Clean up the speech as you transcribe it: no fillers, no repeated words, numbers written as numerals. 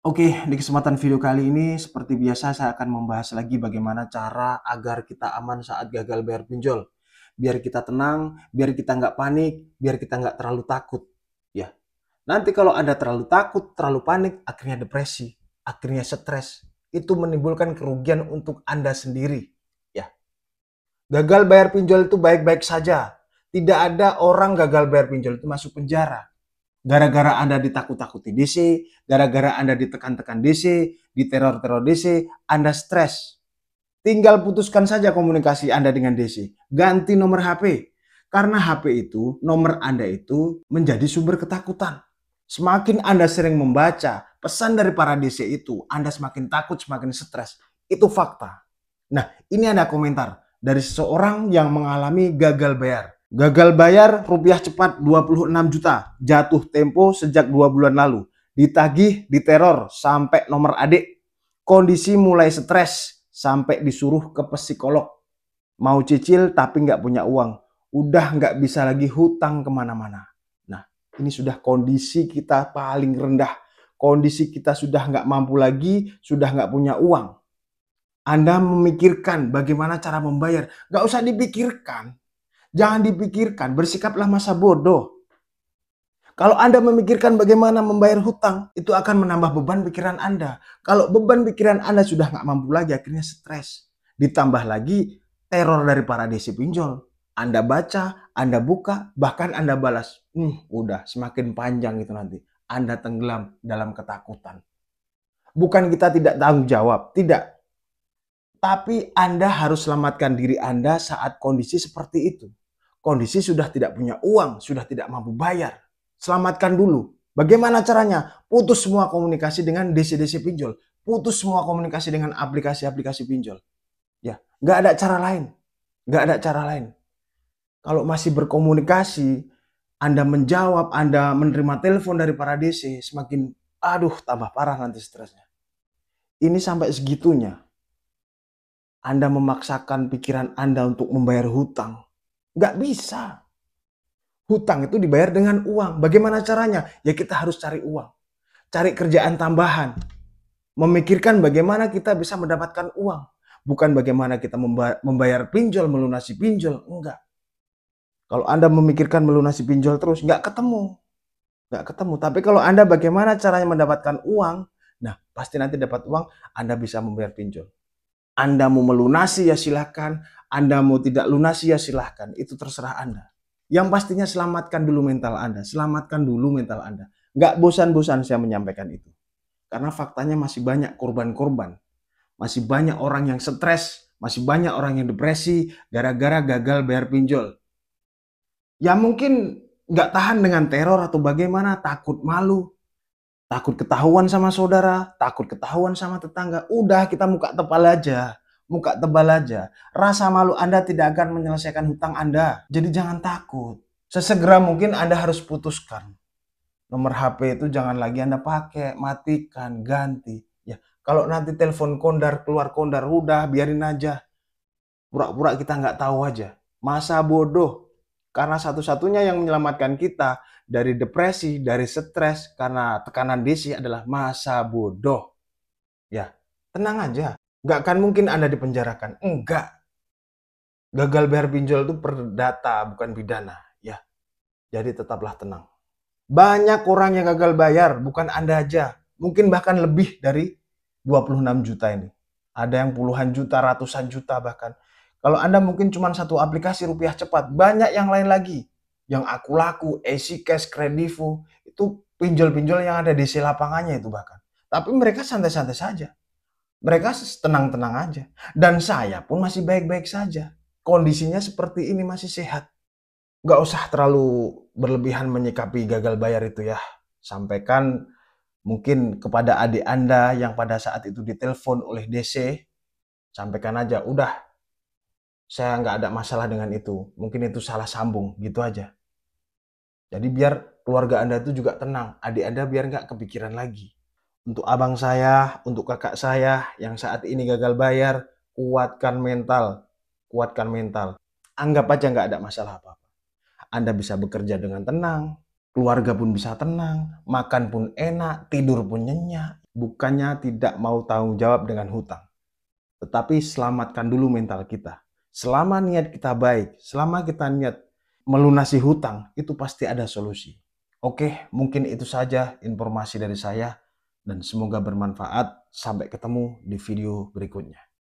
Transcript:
Oke, di kesempatan video kali ini seperti biasa saya akan membahas lagi bagaimana cara agar kita aman saat gagal bayar pinjol. Biar kita tenang, biar kita nggak panik, biar kita nggak terlalu takut. Ya, nanti kalau Anda terlalu takut, terlalu panik, akhirnya depresi, akhirnya stres. Itu menimbulkan kerugian untuk Anda sendiri. Ya, gagal bayar pinjol itu baik-baik saja. Tidak ada orang gagal bayar pinjol itu masuk penjara. Gara-gara Anda ditakut-takuti DC, gara-gara Anda ditekan-tekan DC, diteror-teror DC, Anda stres. Tinggal putuskan saja komunikasi Anda dengan DC. Ganti nomor HP. Karena HP itu, nomor Anda itu menjadi sumber ketakutan. Semakin Anda sering membaca pesan dari para DC itu, Anda semakin takut, semakin stres. Itu fakta. Nah, ini ada komentar dari seseorang yang mengalami gagal bayar. Gagal bayar rupiah cepat 26 juta, jatuh tempo sejak 2 bulan lalu. Ditagih, diteror, sampai nomor adik. Kondisi mulai stres, sampai disuruh ke psikolog. Mau cicil tapi nggak punya uang. Udah nggak bisa lagi hutang kemana-mana. Nah, ini sudah kondisi kita paling rendah. Kondisi kita sudah nggak mampu lagi, sudah nggak punya uang. Anda memikirkan bagaimana cara membayar. Nggak usah dipikirkan. Jangan dipikirkan, bersikaplah masa bodoh. Kalau Anda memikirkan bagaimana membayar hutang, itu akan menambah beban pikiran Anda. Kalau beban pikiran Anda sudah nggak mampu lagi, akhirnya stres. Ditambah lagi teror dari para DC pinjol. Anda baca, Anda buka, bahkan Anda balas. Udah semakin panjang itu nanti. Anda tenggelam dalam ketakutan. Bukan kita tidak tanggung jawab, tidak. Tapi Anda harus selamatkan diri Anda saat kondisi seperti itu. Kondisi sudah tidak punya uang, sudah tidak mampu bayar. Selamatkan dulu. Bagaimana caranya? Putus semua komunikasi dengan DC-DC pinjol. Putus semua komunikasi dengan aplikasi-aplikasi pinjol. Ya, nggak ada cara lain. Nggak ada cara lain. Kalau masih berkomunikasi, Anda menjawab, Anda menerima telepon dari para DC, semakin tambah parah nanti stresnya. Ini sampai segitunya. Anda memaksakan pikiran Anda untuk membayar hutang. Nggak bisa. Hutang itu dibayar dengan uang. Bagaimana caranya? Ya kita harus cari uang. Cari kerjaan tambahan. Memikirkan bagaimana kita bisa mendapatkan uang. Bukan bagaimana kita membayar pinjol, melunasi pinjol. Enggak. Kalau Anda memikirkan melunasi pinjol terus, nggak ketemu. Nggak ketemu. Tapi kalau Anda bagaimana caranya mendapatkan uang, nah pasti nanti dapat uang, Anda bisa membayar pinjol. Anda mau melunasi ya silahkan, Anda mau tidak lunasi ya silahkan, itu terserah Anda. Yang pastinya selamatkan dulu mental Anda, selamatkan dulu mental Anda. Nggak bosan-bosan saya menyampaikan itu. Karena faktanya masih banyak korban-korban, masih banyak orang yang stres, masih banyak orang yang depresi gara-gara gagal bayar pinjol. Ya mungkin nggak tahan dengan teror atau bagaimana, takut malu, takut ketahuan sama saudara, takut ketahuan sama tetangga. Udah kita muka tebal aja. Muka tebal aja. Rasa malu Anda tidak akan menyelesaikan hutang Anda. Jadi jangan takut. Sesegera mungkin Anda harus putuskan. Nomor HP itu jangan lagi Anda pakai. Matikan, ganti. Ya, kalau nanti telepon kondar, keluar kondar, udah biarin aja. Pura-pura kita nggak tahu aja. Masa bodoh. Karena satu-satunya yang menyelamatkan kita dari depresi, dari stres, karena tekanan DC adalah masa bodoh. Ya, tenang aja. Nggak akan mungkin Anda dipenjarakan. Enggak. Gagal bayar pinjol itu perdata, bukan pidana. Ya, jadi tetaplah tenang. Banyak orang yang gagal bayar, bukan Anda aja. Mungkin bahkan lebih dari 26 juta ini. Ada yang puluhan juta, ratusan juta bahkan. Kalau Anda mungkin cuma satu aplikasi rupiah cepat, banyak yang lain lagi. Yang Aku Laku, Easy Cash, Kredivo, itu pinjol-pinjol yang ada di lapangannya itu bahkan. Tapi mereka santai-santai saja. Mereka tenang-tenang aja. Dan saya pun masih baik-baik saja. Kondisinya seperti ini masih sehat. Nggak usah terlalu berlebihan menyikapi gagal bayar itu ya. Sampaikan mungkin kepada adik Anda yang pada saat itu ditelepon oleh DC, sampaikan aja, udah, saya nggak ada masalah dengan itu. Mungkin itu salah sambung, gitu aja. Jadi biar keluarga Anda itu juga tenang. Adik Anda biar nggak kepikiran lagi. Untuk abang saya, untuk kakak saya yang saat ini gagal bayar, kuatkan mental. Kuatkan mental. Anggap aja nggak ada masalah apa-apa. Anda bisa bekerja dengan tenang. keluarga pun bisa tenang, makan pun enak, tidur pun nyenyak. Bukannya tidak mau tanggung jawab dengan hutang, tetapi selamatkan dulu mental kita. Selama niat kita baik, selama kita niat melunasi hutang, itu pasti ada solusi. Oke, mungkin itu saja informasi dari saya dan semoga bermanfaat. Sampai ketemu di video berikutnya.